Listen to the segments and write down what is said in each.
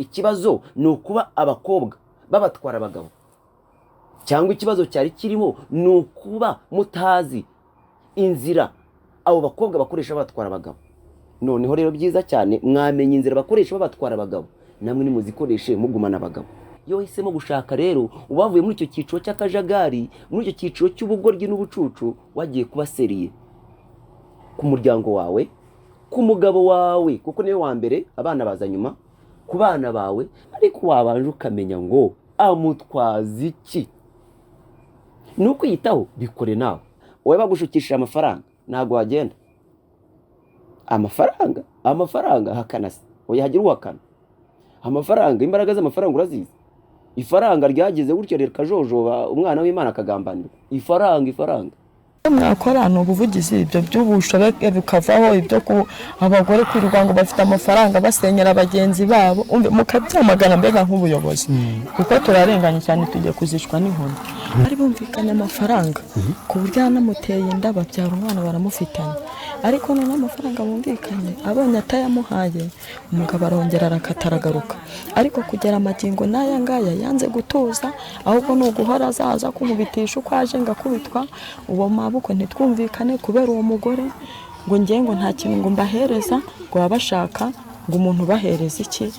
ikibazo ni ukuba abakobwa babatwara abagabo, cyangwa ikibazo cyari kirimo ni ukuba mutazi inzira abo bakobwa bakoresha batwara abagabo. Noneho rero byiza cyane mwamenye inzira bakoresha babatwara abagabo, namwe nimuzikoreshe mugumana abagabo. Iyo wahisemo gushaka rero ubavuye muri icyo cyiciro cy'akajagari, muri icyo cyiciro cy'ubugoryi n'ubucucu, wagiye kuba seriye ku muryango wawe, ku mugabo wawe, kuko niwe wa mbere, abana baza nyuma, ku bana bawe. Ariko wabanje ukamenya ngo amutwaza iki. Ni ukwiyitaho, bikore nawe. Wowe bagushukishije amafaranga ntabwo wagenda. Amafaranga hakana se, oya hagira uwakana. Amafaranga, imbaraga z'amafaranga urazizi. Ifaranga ryageze gutyo rikajojoba umwana w'Imana akagambanira. Ifaranga mwakora ni ubuvugizi, ibyo by'ubushobe bikavaho, ibyo ku abagore kwirirwa ngo bafite amafaranga basenyera bagenzi babo, mukabyamagana mbega nk'ubuyobozi, kuko turarenganye cyane, tugiye kuzishwa n'inkoni. Ari bumvikanye amafaranga ku buryo anamuteye inda, babyara umwana baramufitanye, ariko none amafaranga bumvikanye abonye atayamuhaye, umugabo arongera arakataragaruka. Ariko kugera amagingo n'aya ngaya yanze gutuza, ahubwo ni uguhora azaza kumubitisha uko aje ngakubitwa. Uwo mabuko ntitwumvikane kubera uwo mugore ngo ngiye ngo nta kintu ngo mbahereza, ngo baba bashaka ngo umuntu bahereza iki,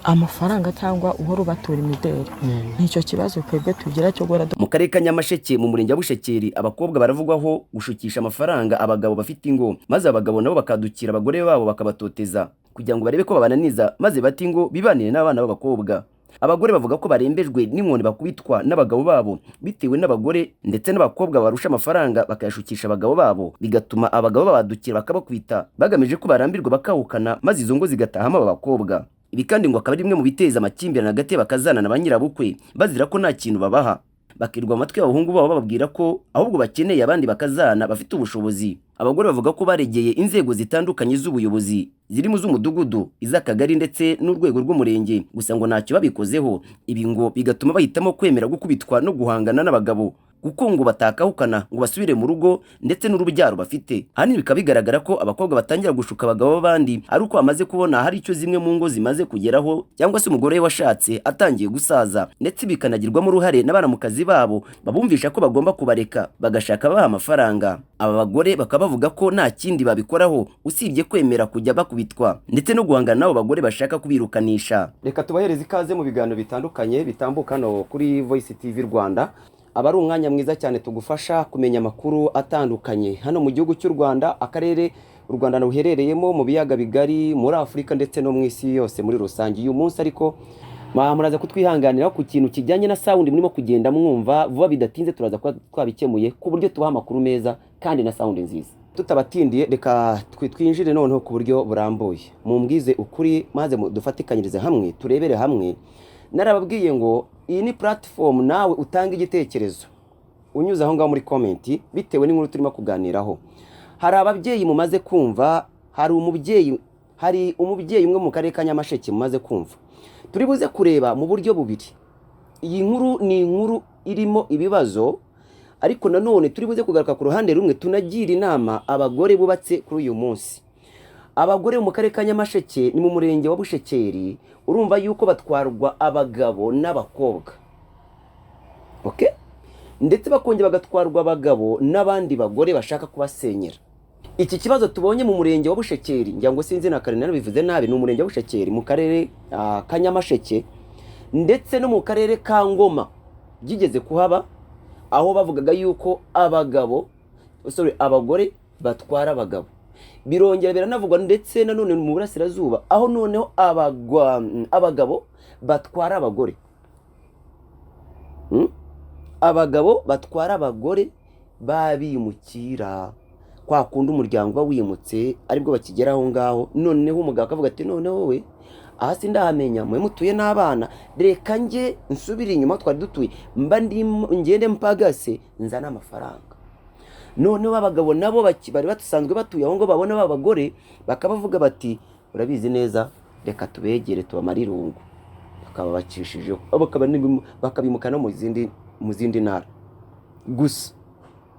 amafaranga cyangwa uhora ubatura imideri. Nicyo kibazo twebwe tugira cyo gora. Mu karere ka Nyamasheke mu murenge wa Bushekeri, abakobwa baravugwaho gushukisha amafaranga abagabo bafite ingo, maze abagabo nabo bakadukira abagore babo bakabatoteza kugira ngo barebe ko babananiza, maze bati ingo bibanire n'abana b'abakobwa. Abagore bavuga ko barembejwe n'inkoni bakubitwa n'abagabo babo bitewe n'abagore ndetse n'abakobwa barusha amafaranga bakayashukisha abagabo babo, bigatuma abagabo babadukira bakabakubita bagamije ko barambirwa bakahukana, maze izo ngo zigatahamo aba bakobwa. Ibi kandi ngo akaba ari bimwe mu biteza amakimbirane hagati y'abakazana na ba nyirabukwe, bazira ko nta kintu babaha, bakirwa amatwi abahungu babo bababwira ko ahubwo bakeneye abandi bakazana bafite ubushobozi. Abagore bavuga ko baregeye inzego zitandukanye z'ubuyobozi, zirimo z'umudugudu, iz'akagari ndetse n'urwego rw'umurenge, gusa ngo ntacyo babikozeho. Ibi ngo bigatuma bahitamo kwemera gukubitwa no guhangana n'abagabo, kuko ngo batakahukana ngo basubire mu rugo ndetse n'urubyaro bafite. Ahanini bikaba bigaragara ko abakobwa batangira gushuka abagabo b'abandi ari uko bamaze kubona hari icyo zimwe mu ngo zimaze kugeraho, cyangwa se umugore we washatse atangiye gusaza, ndetse bikanagirwamo uruhare n'abaramukazi babo babumvisha ko bagomba kubareka bagashaka baha amafaranga. Aba bagore bakaba bavuga ko nta kindi babikoraho usibye kwemera kujya bakubitwa ndetse no guhangana n'abo bagore bashaka kubirukanisha. Reka tubahereze ikaze mu biganiro bitandukanye bitambuka hano kuri Voice TV Rwanda. Aba ari umwanya mwiza cyane tugufasha kumenya amakuru atandukanye hano mu gihugu cy'u Rwanda, akarere u Rwanda ruherereyemo, mu biyaga bigari, muri Afurika ndetse no mu isi yose muri rusange. Uyu munsi ariko muraza kutwihanganira ku kintu kijyanye na sound murimo kugenda mwumva, vuba bidatinze turaza kuba twabikemuye ku buryo tubaha amakuru meza kandi na sound nziza. Tutabatindiye, reka twinjire noneho ku buryo burambuye, mumbwize ukuri maze dufatikanyirize hamwe turebere hamwe. Narababwiye ngo iyi ni platform nawe utanga igitekerezo unyuze aho ngaho muri comment bitewe n'inkuru turimo kuganiraho. Hari ababyeyi mumaze kumva, hari umubyeyi umwe mu karere ka Nyamasheke mumaze kumva. Turi buze kureba mu buryo bubiri. Iyi nkuru ni inkuru irimo ibibazo, ariko nanone turi buze kugaruka ku ruhande rumwe tunagira inama abagore bubatse kuri uyu munsi. Abagore mu karere ka Nyamasheke ni mu murenge wa Bushekeri, urumva yuko batwarwa abagabo n'abakobwa, okay? Ndetse bakongera bagatwarwa abagabo n'abandi bagore bashaka kubasenyera. Iki kibazo tubonye mu murenge wa Bushekeri, ngira ngo sinzi na kare bivuze nabi, ni umurenge wa Bushekeri mu karere ka Nyamasheke, ndetse no mu karere ka Ngoma gigeze kuhaba, aho bavugaga yuko abagore batwara abagabo. Birongera biranavugwa ndetse nanone mu burasirazuba, aho noneho abagabo batwara abagore. Abagabo batwara abagore babimukira, kwa kundi umuryango wimutse aribwo bakigera aho ngaho. Noneho umugabo akavuga ati none wowe aha sindahamenya, mwe mutuye n'abana, reka nge nsubire inyuma twari dutuye, mba ngende mpagase nzana amafaranga. Noneho abagabo nabo bari batusanzwe batuye aho ngo babona babagore bakabavuga bati urabizi neza, reka tubegere tubamarire irungu, bakababakishijeho bakabimukana mu zindi ntara. Gusa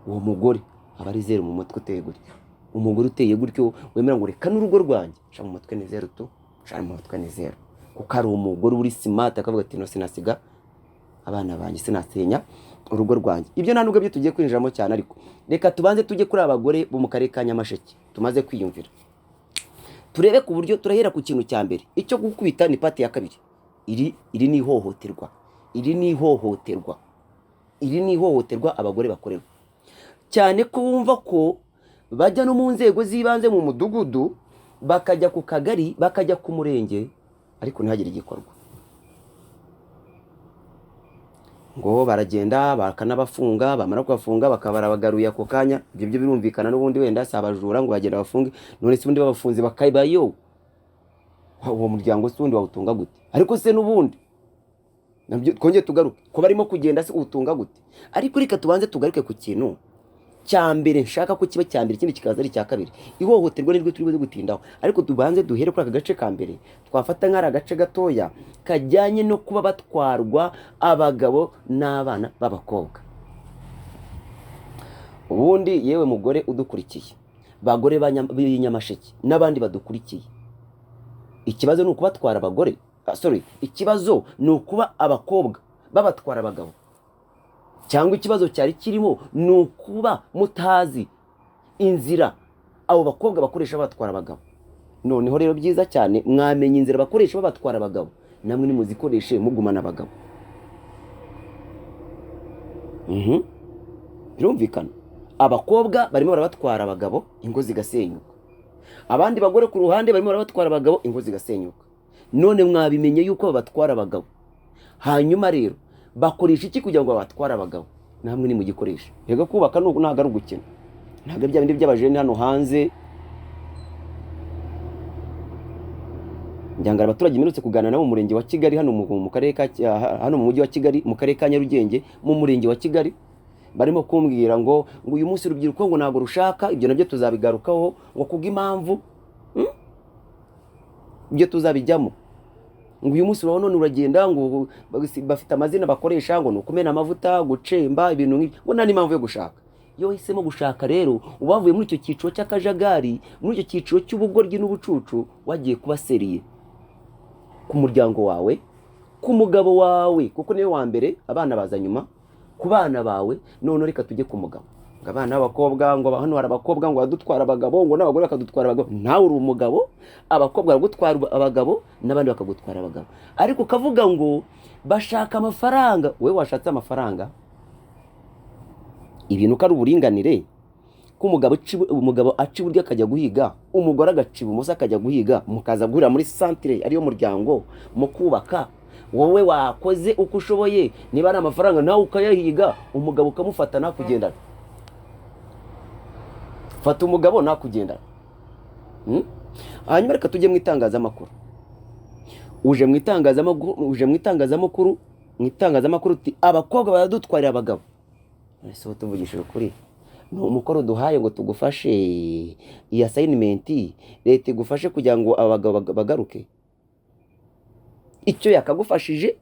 uwo mugore aba ari zero mu mutwe uteye gutyo. Umugore uteye gutyo wemera ngo reka n'urugo rwanjye, sha mu mutwe ni zero tu, sha mu mutwe ni zero. kuko ari umugore uri smart akavuga ati no sinasiga abana banjye, sinasenya urugo rwanjye. Ibyo nta nubwo byo tugiye kwinjiramo cyane, ariko reka tubanze tujye kuri abagore bo mu karere ka Nyamasheke tumaze kwiyumvira, turebe ku buryo turahera ku kintu cya mbere. Icyo gukubita ni pati ya kabiri. Iri ni ihohoterwa, iri ni ihohoterwa abagore bakorewe, cyane ko wumva ko bajya no mu nzego z'ibanze mu mudugudu, bakajya ku kagari, bakajya ku murenge, ariko ntihagire igikorwa. Ngo baragenda bakanabafunga, bamara kubafunga bakaba barabagaruye ako kanya. Ibyo birumvikana n'ubundi wenda si abajura ngo bagenda bafunge, none se ubundi babafunze bakayibayo, uwo muryango se ubundi wawutunga gute? Ariko se n'ubundi nabyo twongeye tugaruke ko barimo kugenda, se utunga gute? Ariko reka tubanze tugaruke ku kintu cya mbere nshaka ko kiba cya mbere, ikindi kikaza ari cya kabiri. Ihohoterwa nirwo turi buze gutindaho, ariko tubanze duhere kuri aka gace ka mbere. Twafata nk'ari agace gatoya kajyanye no kuba batwarwa abagabo n'abana b'abakobwa. Ubundi yewe mugore udukurikiye, bagore b'Inyamasheke n'abandi badukurikiye, ikibazo ni ukubatwara abagore, ikibazo ni ukuba abakobwa babatwara abagabo, cyangwa ikibazo cyari kirimo ni ukuba mutazi inzira abo bakobwa bakoresha batwara abagabo. Noneho rero byiza cyane mwamenye inzira bakoresha babatwara abagabo, namwe nimuzikoreshe mugumana abagabo. Birumvikana abakobwa barimo barabatwara abagabo, ingo zigasenyuka. Abandi bagore ku ruhande barimo barabatwara abagabo, ingo zigasenyuka. None mwabimenye yuko babatwara abagabo, hanyuma rero bakoresha iki kugira ngo babatware abagabo? Namwe nimugikoresha. Yego kubaka ntabwo ari ugukina, ntabwo bya bindi by'abajene hano hanze. Njyangara abaturage minutse kuganira nabo mu murenge wa Kigali, hano mu karere ka hano mu mujyi wa Kigali, mu karere ka Nyarugenge, mu murenge wa Kigali, barimo kumbwira ngo uyu munsi urubyiruko ngo ntabwo rushaka. Ibyo nabyo tuzabigarukaho ngo kubw'impamvu ibyo tuzabijyamo. Ngo uyu munsi urabona uragenda ngo bafite amazina bakoresha ngo nukumena amavuta, gucemba, ibintu nk'ibyo, ngo nta n'impamvu yo gushaka. Iyo wahisemo gushaka rero ubavuye muri icyo cyiciro cy'akajagari, muri icyo cyiciro cy'ubugoryi n'ubucucu, wagiye kuba seriye ku muryango wawe, ku mugabo wawe, kuko niwe wa mbere, abana baza nyuma, ku bana bawe. None reka tujye ku mugabo. Ngo abana b'abakobwa, ngo hano hari abakobwa ngo badutwara abagabo, ngo n'abagore bakadutwara abagabo. Nawe uri umugabo, abakobwa baragutwara abagabo, n'abandi bakagutwara abagabo. Ariko ukavuga ngo bashaka amafaranga. Wowe washatse amafaranga? Ibintu ko ari uburinganire, ko umugabo aca iburyo akajya guhiga, umugore agaca ibumoso akajya guhiga, mukaza guhurira muri centre ariyo muryango mu kubaka. Wowe wakoze uko ushoboye, niba ari amafaranga nawe ukayahiga, umugabo ukamufata nakugendana. Fata umugabo nakugendana. Hanyuma reka tujye mu itangazamakuru. Uje mu itangazamakuru uti abakobwa baradutwarira abagabo. Ese tuvugishije ukuri, ni umukoro duhaye ngo tugufashe, iyi assignment leta igufashe kugira ngo abagabo bagaruke. Icyo yakagufashije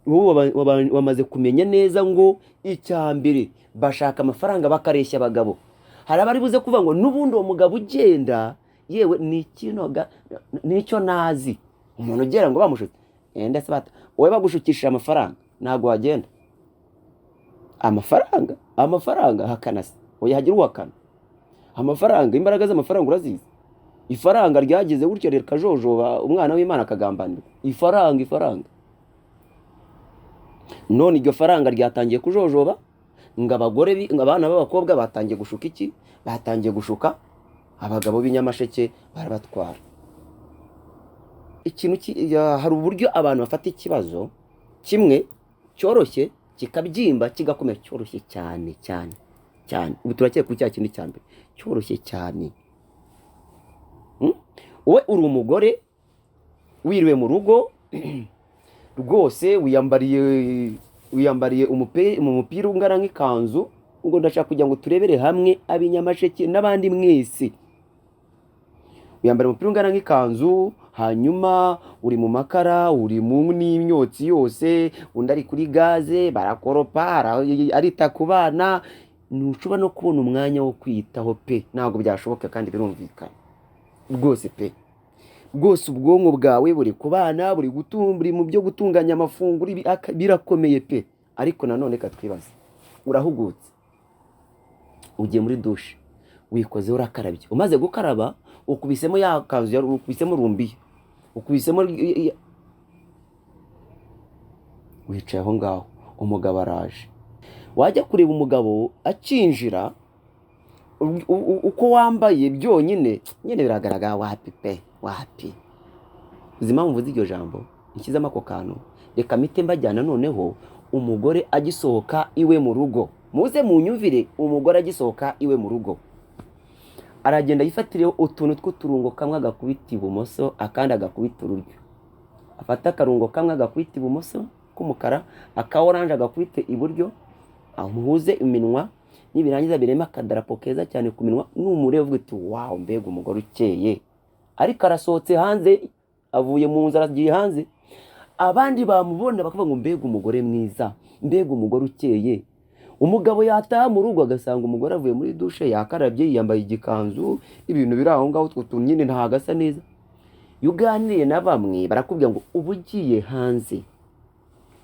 wowe wamaze kumenya neza ngo icya mbere bashaka amafaranga bakareshya abagabo. Hari abari buze kuvuga ngo n'ubundi uwo mugabo ugenda, yewe nicyo nazi, umuntu ugera ngo bamushutse ndetse wowe bagushukishije amafaranga ntabwo wagenda. Amafaranga hakanase oya hagira uwakana. Amafaranga, imbaraga z'amafaranga urazizi. Ifaranga ryagize gutyo rero kajojoba umwana w'Imana akagambanira. Ifaranga none iryo faranga ryatangiye kujojoba, ngo abana b'abakobwa batangiye gushuka iki? Batangiye gushuka abagabo b'Inyamasheke, barabatwara. Hari uburyo abantu bafata ikibazo kimwe cyoroshye kikabyimba kigakomera, cyoroshye cyane. Ubu turakeye ku cya kindi cya mbere cyoroshye cyane. Wowe uri umugore wiriwe mu rugo rwose, wiyambariye umupira ungana nk'ikanzu. Ubwo ndashaka kugira ngo turebere hamwe ab'Inyamasheke n'abandi mwese. Wiyambariye umupira ungana nk'ikanzu, hanyuma uri mu makara, uri mu n'imyotsi yose, undi ari kuri gaze, barakoropa, arita ku bana. Ntushobora no kubona umwanya wo kwiyitaho pe, ntabwo byashoboka kandi birumvikana rwose pe. rwose ubwonko bwawe buri ku bana, buri mu byo gutunganya amafunguro, birakomeye pe. Ariko nanone katwibaza, urahugutse, ugiye muri dushe, wikozeho urakarabye, umaze gukaraba ukubisemo ya kanzu, ukubisemo rumbiye, ukubisemo wicaye aho ngaho, umugabo araje. Wajya kureba umugabo akinjira, uko wambaye byonyine nyine biragaragara, wapi pe, wapi. Uzi impamvu mvuze iryo jambo? Ikizamo ako kantu, reka mpite mbajyana noneho umugore agisohoka iwe mu rugo. Muze munyumvire, umugore agisohoka iwe mu rugo, aragenda yifatireho utuntu tw'uturungo, kamwe agakubita ibumoso akandi agakubita ururyo. Afata akarungo kamwe agakubita ibumoso k'umukara, aka oranje agakubita iburyo, amuhuze iminwa, nibirangiza birema akadarapo keza cyane ku minwa. Numureba uvuga uti wow, mbega umugore ukeye. Ariko arasohotse hanze, avuye mu nzara agiye hanze, abandi bamubona bakavuga ngo mbega umugore mwiza, mbega umugore ukeye. Umugabo yataha mu rugo agasanga umugore avuye muri dushe, yakarabye, yambaye igikanzu, ibintu biri aho ngaho, utwo tuntu nyine ntago asa neza. Yuganiriye na bamwe barakubwira ngo uba ugiye hanze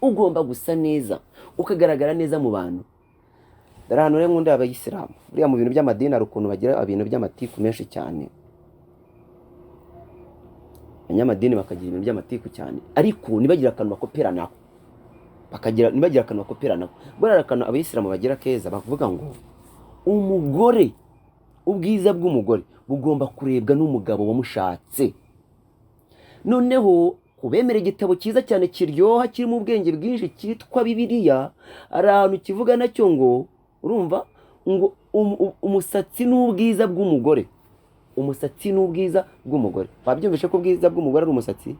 ugomba gusa neza, ukagaragara neza mu bantu. Dore hano rero nkunda abayisilamu, buriya mu bintu by'amadini hari ukuntu bagira ibintu by'amatiku menshi cyane. Abanyamadini bakagira ibintu by'amatiku cyane, ariko nibagira akantu bakoperanaho, nibagira akantu bakoperanaho. Buriya akantu abayisilamu bagira keza, bavuga ngo umugore, ubwiza bw'umugore bugomba kurebwa n'umugabo wamushatse. Noneho kubemera igitabo cyiza cyane kiryoha, kirimo ubwenge bwinshi, cyitwa Bibiliya, ari ahantu kivuga nacyo ngo, urumva ngo umusatsi n'ubwiza bw'umugore, umusatsi n'ubwiza bw'umugore. Babyumvishe ko ubwiza bw'umugore ari umusatsi?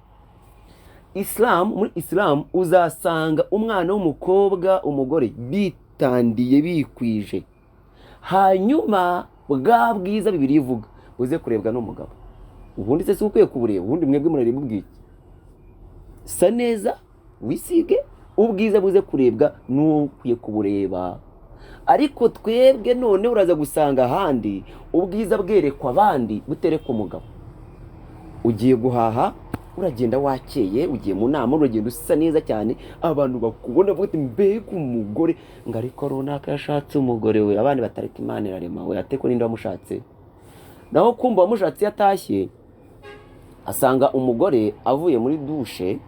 Muri Islam uzasanga umwana w'umukobwa, umugore bitandiye, bikwije, hanyuma bwa bwiza Bibiliya ivuga buze kurebwa n'umugabo. Ubundi se si ukwiye kubureba? Ubundi mwebwe murareba ubwiki? Sa neza wisige, ubwiza buze kurebwa n'ukwiye kubureba. Ariko twebwe none uraza gusanga ahandi ubwiza bwerekwa abandi buterekwa umugabo. Ugiye guhaha, uragenda wakeye, ugiye mu nama uragenda usa neza cyane, abantu bakubona bavuga mbega umugore, ngo ariko runaka yashatse umugore we. Abandi batareka Imana irarema we, ateko ninde wamushatse? Naho kumva wamushatse yatashye, asanga umugore avuye muri dushe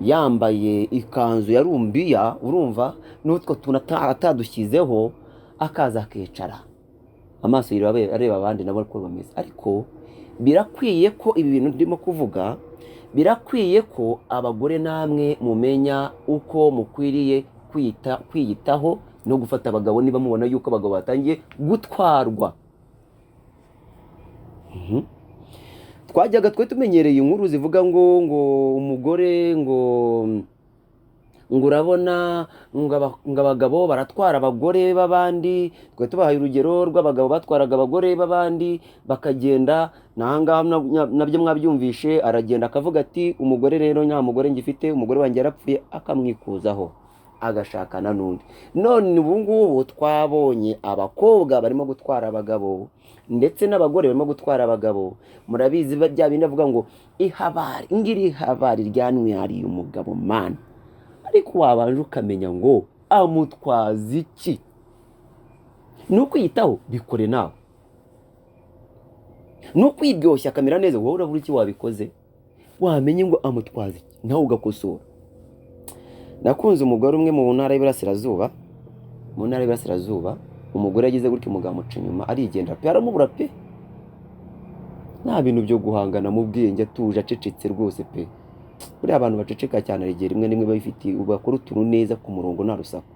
yambaye ikanzu ya rumbiya, urumva n'utwo tuntu atadushyizeho, akaza akicara, amaso areba abandi nabo uko bameze. Ariko birakwiye ko ibi bintu ndimo kuvuga, birakwiye ko abagore namwe mumenya uko mukwiriye kwiyitaho no gufata abagabo niba mubona yuko abagabo batangiye gutwarwa. Twajyaga twe tumenyereye inkuru zivuga ngo umugore ngo urabona ngo abagabo baratwara abagore b'abandi. Twe tubahaye urugero rw'abagabo batwaraga abagore b'abandi bakagenda, nahangaha nabyo mwabyumvishe. Aragenda akavuga ati umugore rero nta mugore ngifite, umugore wanjye yarapfuye, akamwikuzaho agashakana n'undi. None ubu ngubu twabonye abakobwa barimo gutwara abagabo ndetse n'abagore barimo gutwara abagabo. Murabizi bya bindi avuga ngo ihabari, ngiri ihabari ryanwariye umugabo man. Ariko wabanje ukamenya ngo amutwaza iki? Nukwiyitaho bikore nawe, nukwiryoshya akamera neza, wowe urabura iki wabikoze? Wamenye ngo amutwaza iki, nawe ugakosora. Nakunze umugore umwe mu ntara y'Iburasirazuba, umugore yagize gutyo, umugabo amuca inyuma arigendera pe, aramubura pe. Nta bintu byo guhangana mu bwenge, atuje acecetse rwose pe. Buriya abantu baceceka cyane rigera rimwe nimwe babifitiye, bakora utuntu neza ku murongo nta rusaku.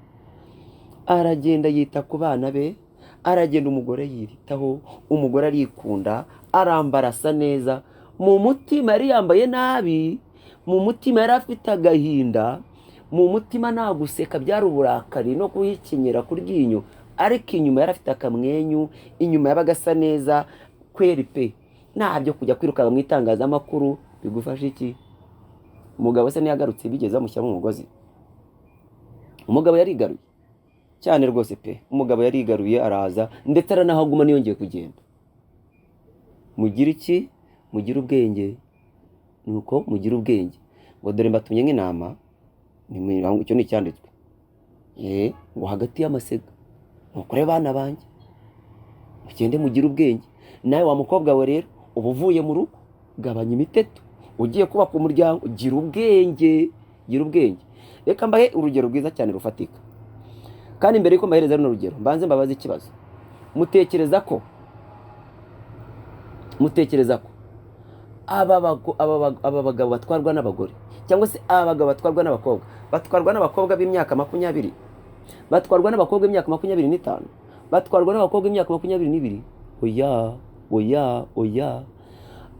Aragenda yita ku bana be, aragenda umugore yiritaho, umugore arikunda, arambara asa neza. Mu mutima yari yambaye nabi, mu mutima yari afite agahinda, mu mutima nta guseka, byari uburakari no kuyikinyera ku ryinyo. Ariko inyuma yari afite akamwenyu, inyuma yabaga asa neza kweri pe. Nta byo kujya kwiruka mu itangazamakuru, bigufasha iki? Umugabo se niyagarutse bigeze bamushyira mu mugozi? Umugabo yarigaruye cyane rwose pe. Umugabo yarigaruye araza, ndetse aranahaguma niyongeye kugenda. Mugire iki? Mugire ubwenge, nuko mugira ubwenge ngo dore mbatumye nk'intama icyo ni icyanditswe ngo hagati y'amasega nukore bana banjye mugende mugire ubwenge. nawe wa mukobwa we rero uba uvuye mu rugo gabanya imiteto ugiye kubaka umuryango gira ubwenge reka mbahe urugero rwiza cyane rufatika kandi mbere yuko mbahereza runo rugero mbanze mbabaze ikibazo mutekereza ko aba bagabo batwarwa n'abagore cyangwa se aba bagabo batwarwa n'abakobwa b'imyaka 20 batwarwa n'abakobwa b'imyaka 25 batwarwa n'abakobwa b'imyaka 22 oya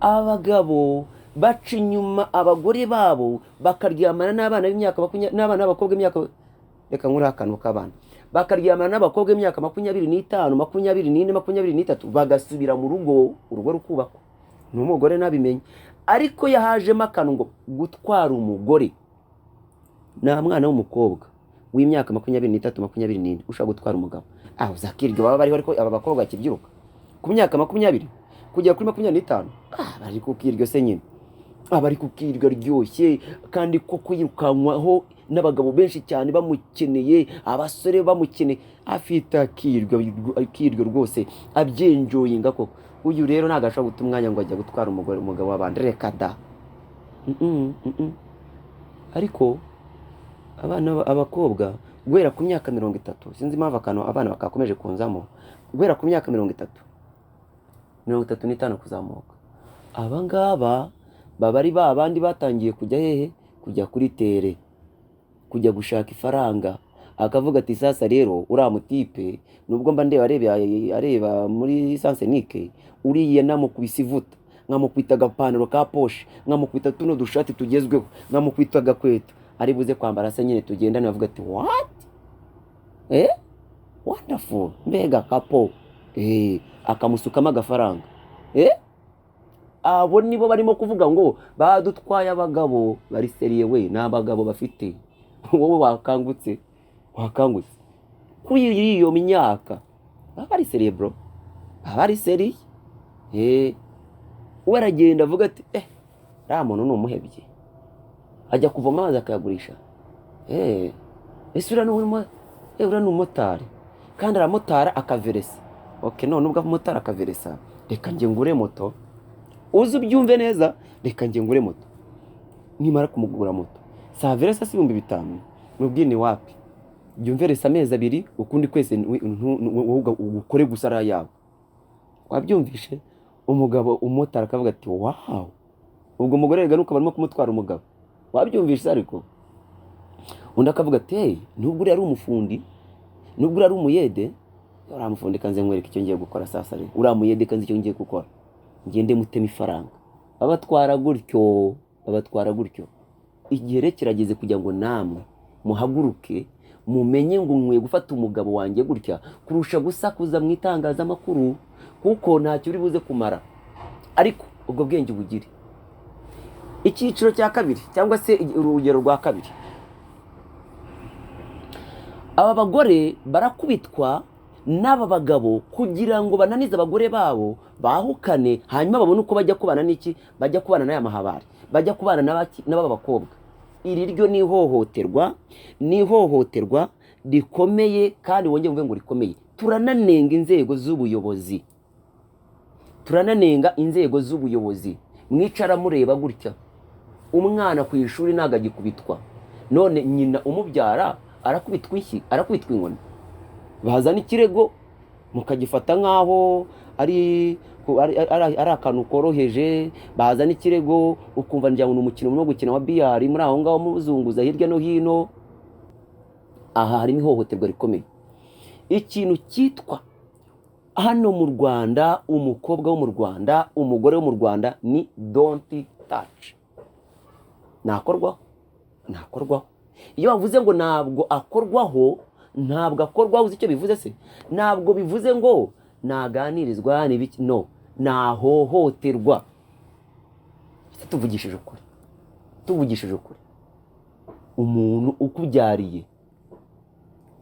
abagabo baca inyuma abagore babo bakaryamana n'abana b'imyaka 20 n'abana b'abakobwa b'imyaka reka nkuri akantu k'abana bakaryamana n'abakobwa b'imyaka 25 24 23 bagasubira mu rugo rukubakwa n'umugore nabimenye ariko yahajemo akantu ngo gutwara umugore na mwana w'umukobwa w'imyaka 23 24 ushaka gutwara umugabo uzakiryo baba bariho ariko aba bakobwa bakibyiruka ku myaka 20 kujya kuri 25 bari kukiryo se nyine abari kukiryo ryoshye kandi ko kwirukanwaho n'abagabo benshi cyane bamukeneye abasore bamukeneye afite kiryo rwose abyenjoyinga koko uyu rero nagashaka guta umwanya ngo ajya gutwara umugabo w'abandi reka da ariko abakobwa guhera ku myaka 30 sinzi impamvu abana bakakomeje kunzamo guhera ku myaka 35 kuzamuka abangaba baba ari babandi batangiye kujya hehe kujya kuri tere kujya gushaka ifaranga akavuga ati sasa rero uramutipe nubwo mba ndeba areba muri Sansenike uriye namukubise ivuta nkamukwita agapantaro ka poshe nkamukwita tuno dushati tugezweho nkamukwita agakweto ari buze kwambara se nyine tugendana avuga ati what wonderful mbega kapo akamusukamo agafaranga abo nibo barimo kuvuga ngo badutwaye abagabo bari seriye we n'abagabo bafite wowe wakangutse kuri iyo myaka bari seriye bro bari seriye waragenda avuga ati ra muntu n'umuhebye ajya kuvoma amazi akayagurisha ese ura n'umumotari kandi aramotara akaveresa none ubwo umumotari akaveresa reka njye ngure moto uzi ubyumve neza reka njye ngure moto nimara kumugura moto saa veresa si 5,000 nubwini wapi byumveresa amezi 2 ukundi kwese ukore gusara yawe wabyumvishe umugabo umotara akavuga ati wow ubwo umugore rega nuko barimo kumutwara umugabo wabyumvishe ariko undi akavuga ati nubwo uri ari umufundi nubwo uri ari umuyede uramufundi kanze nkwereka icyo ngiye gukora sasa rero uramuyede kanze icyo ngiye gukora ngende mutema ifaranga babatwara gutyo igihe kirageze kugira ngo namwe muhaguruke mumenye ngo nkwiye gufata umugabo wanjye gutya kurusha gusakuza mu itangazamakuru kuko ntacyo uri buze kumara ariko ubwo bwenge bugire icyiciro cya kabiri cyangwa se urugero rwa kabiri aba bagore barakubitwa n'aba bagabo kugira ngo bananize abagore babo bahukane hanyuma babone uko bajya kubana n'iki bajya kubana n'aya mahabari bajya kubana n'aba bakobwa iri ryo ni ihohoterwa rikomeye kandi wongeye mvuge ngo rikomeye turananenga inzego z'ubuyobozi mwicara mureba gutya umwana ku ishuri ntago agikubitwa none nyina umubyara arakubitwa inkoni bazana ikirego mukagifata nkaho ari akantu koroheje bazana ikirego ukumva njya ngo umukino no gukina wa biyari muri aho ngaho muzunguza hirya no hino aha harimo ihohoterwa rikomeye ikintu cyitwa hano mu Rwanda umukobwa wo mu Rwanda umugore wo mu Rwanda ni don't touch nakorwaho iyo bavuze ngo ntabwo akorwaho uzi icyo bivuze se ntabwo bivuze ngo naganirizwa n'ibiki no nahohoterwa tuvugishije ukuri umuntu ukubyariye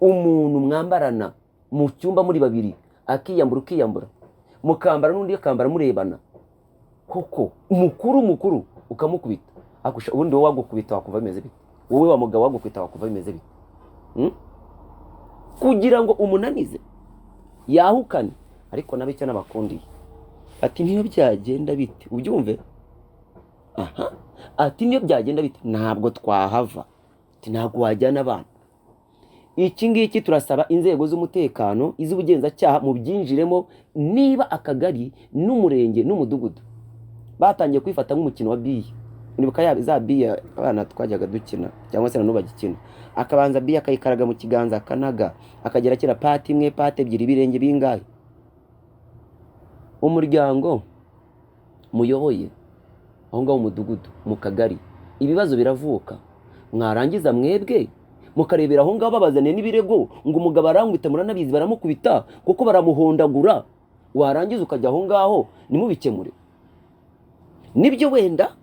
umuntu mwambarana mu cyumba muri babiri ukiyambura mukambara n'undi akambara murebana koko umukuru ukamukubita, ubundi wowe wagukubita wakumva bimeze bite? Wowe wa mugabo wagukubita wakumva bimeze bite? Kugira ngo umunanize yahukane. Ariko nabe cyo nabakundiye ati niyo byagenda bite ubyumve, ati niyo byagenda bite ntabwo twahava, ati ntabwo wajyana abana. Iki ngiki turasaba inzego z'umutekano iz'ubugenzacyaha mu byinjiremo, niba akagari n'umurenge n'umudugudu batangiye kwifata nk'umukino wa biye. Nibuka za biye abana twajyaga dukina cyangwa se nanubu bagikina, akabanza biye akayikaraga mu kiganza akanaga, akagera kera pati imwe pati ebyiri ibirenge bingahe. Umuryango muyoboye aho ngaho umudugudu mu kagari, ibibazo biravuka, mwarangiza mwebwe mukarebera aho ngaho babazaniye n'ibirego ngo umugabo arangwita muranabizi baramukubita kuko baramuhondagura, warangiza ukajya aho ngaho nimubikemure. Nibyo wenda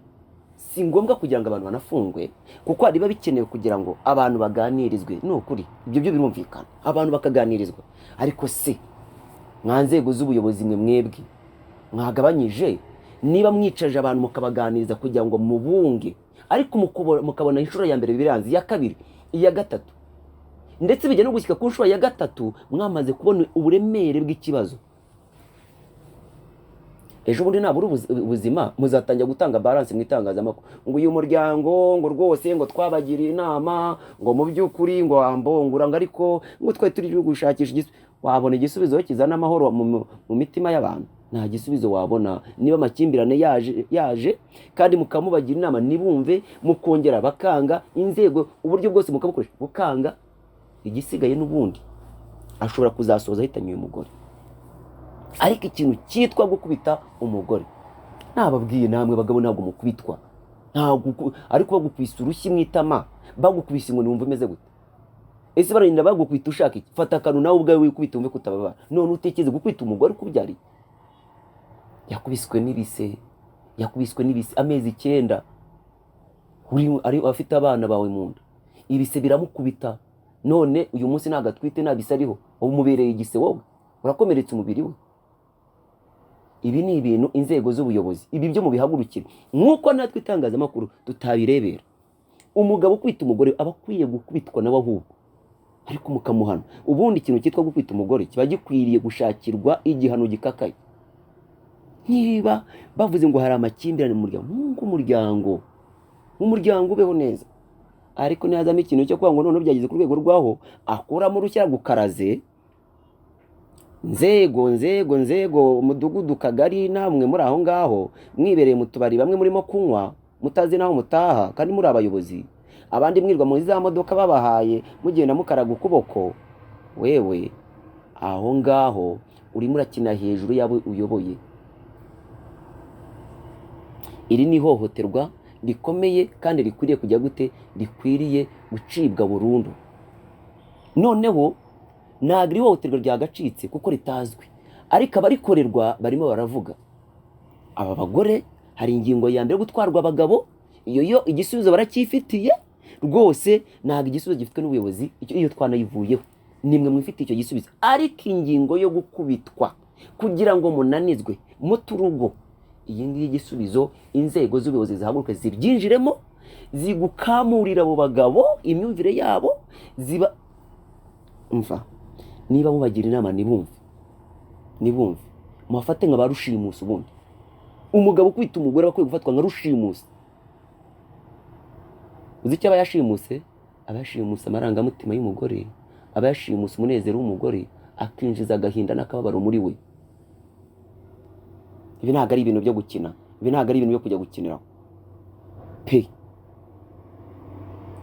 si ngombwa kugira ngo abantu banafungwe kuko hari bikenewe kugira ngo abantu baganirizwe, ni ukuri ibyo byo birumvikana abantu bakaganirizwa. Ariko se mwa nzego z'ubuyobozi mwebwe mwagabanyije, niba mwicaje abantu mukabaganiriza kugira ngo mubunge, ariko mukabona inshuro ya mbere biranze, iya kabiri, iya gatatu, ndetse bijya no gushyika ku nshuro ya gatatu mwamaze kubona uburemere bw'ikibazo, ejo bundi nabura ubuzima muzatangira gutanga balance mu itangazamakuru ngo uyu muryango ngo rwose ngo twabagiriye inama ngo mu by'ukuri ngo ambongura ngo ariko ngo twe turi gushakisha igisubizo. Wabona igisubizo kizana amahoro mu mitima y'abantu? Nta gisubizo wabona. Niba amakimbirane yaje kandi mukamubagira inama nibumve, mukongera bakanga, inzego uburyo bwose mukabukoresha bukanga, igisigaye n'ubundi ashobora kuzasoza ahitanye uyu mugore. Ariko ikintu cyitwa gukubita umugore, nababwiye namwe bagabo ntabwo mukubitwa, ariko bagukubisa urushyi mwitama, bagukubisa ngo numva umeze gute. Ese barinda bagukubita ushaka iki? Fata akantu nawe ubwawe wikubita umve kutababara, none utekeze gukubita umugore ukubyariye. Yakubiswe n'ibise amezi 9, ari afite abana bawe mu nda, ibise biramukubita, none uyu munsi nagatwite nabise ariho, umubereye igise wowe urakomeretse umubiri we. Ibi ni ibintu inzego z'ubuyobozi ibi byo mubihagurukira, nkuko natwe itangazamakuru tutabirebera. Umugabo kwita umugore aba akwiye gukubitwa nawe ahubwo, ariko mukamuhana. Ubundi ikintu cyitwa gukubita umugore kiba gikwiriye gushakirwa igihano gikakaye. Niba bavuze ngo hari amakimbirane mu muryango ubeho neza, ariko ntihazamo ikintu cyo kuvuga ngo none byageze ku rwego rwaho akuramo urushya gukaraze. Nzego umudugudu kagari namwe muri aho ngaho mwibereye mu tubari, bamwe murimo kunywa mutazi naho mutaha kandi muri abayobozi, abandi mwirwa muri za modoka babahaye mugenda mukaraga ukuboko, wewe aho ngaho urimo urakina hejuru yabo uyoboye. Iri ni ihohoterwa rikomeye kandi rikwiriye kujya gute, rikwiriye gucibwa burundu. Noneho ntabwo ihohoterwa ryagacitse kuko ritazwi, ariko abarikorerwa barimo baravuga. Aba bagore hari ingingo ya mbere yo gutwarwa abagabo, iyo igisubizo baracyifitiye rwose, ntabwo igisubizo gifitwe n'ubuyobozi, iyo twanayivuyeho nimwe mwifite icyo gisubizo. Ariko ingingo yo gukubitwa kugira ngo munanizwe muturugo, iyi ngiyi igisubizo inzego z'ubuyobozi zihaguruke zibyinjiremo, zigukamurira abo bagabo imyumvire yabo, ziba umva. Niba mubagira inama nibumve mufate nka barushimusi. Ubundi umugabo kwita umugore bakwiye gufatwa nka rushimusi. Uzi icyo abayashimuse? Abayashimuse amarangamutima y'umugore, abayashimuse umunezero w'umugore, akinjiza agahinda n'akababaro muri we. Ibi ntabwo ari ibintu byo gukina, ibi ntabwo ari ibintu byo kujya gukiniraho pe.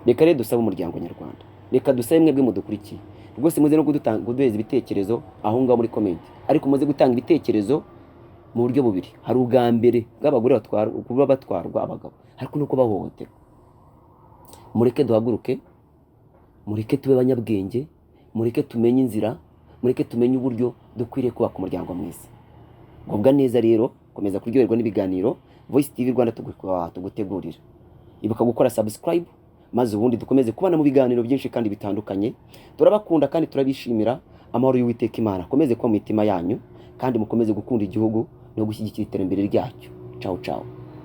Reka rero dusabe umuryango nyarwanda, reka dusabe mwebwe mudukurikiye rwose, muze no kuduheza ibitekerezo aho ngaho muri comment, ariko muze gutanga ibitekerezo mu buryo bubiri. Hari ubwa mbere bw'abagore kuba batwarwa abagabo, ariko nuko bahohoterwa. Mureke duhaguruke, mureke tube abanyabwenge, mureke tumenye inzira, mureke tumenye uburyo dukwiriye kubaka umuryango mwiza. Gubwa neza rero, komeza kuryoherwa n'ibiganiro Voice TV Rwanda tugutegurira. Ibuka gukora subscribe, maze ubundi dukomeze kubana mu biganiro byinshi kandi bitandukanye. Turabakunda kandi turabishimira. Amahoro y'Uwiteka Imana akomeze kuba mu mitima yanyu, kandi mukomeze gukunda igihugu no gushyigikira iterambere ryacyo. Ciao ciao.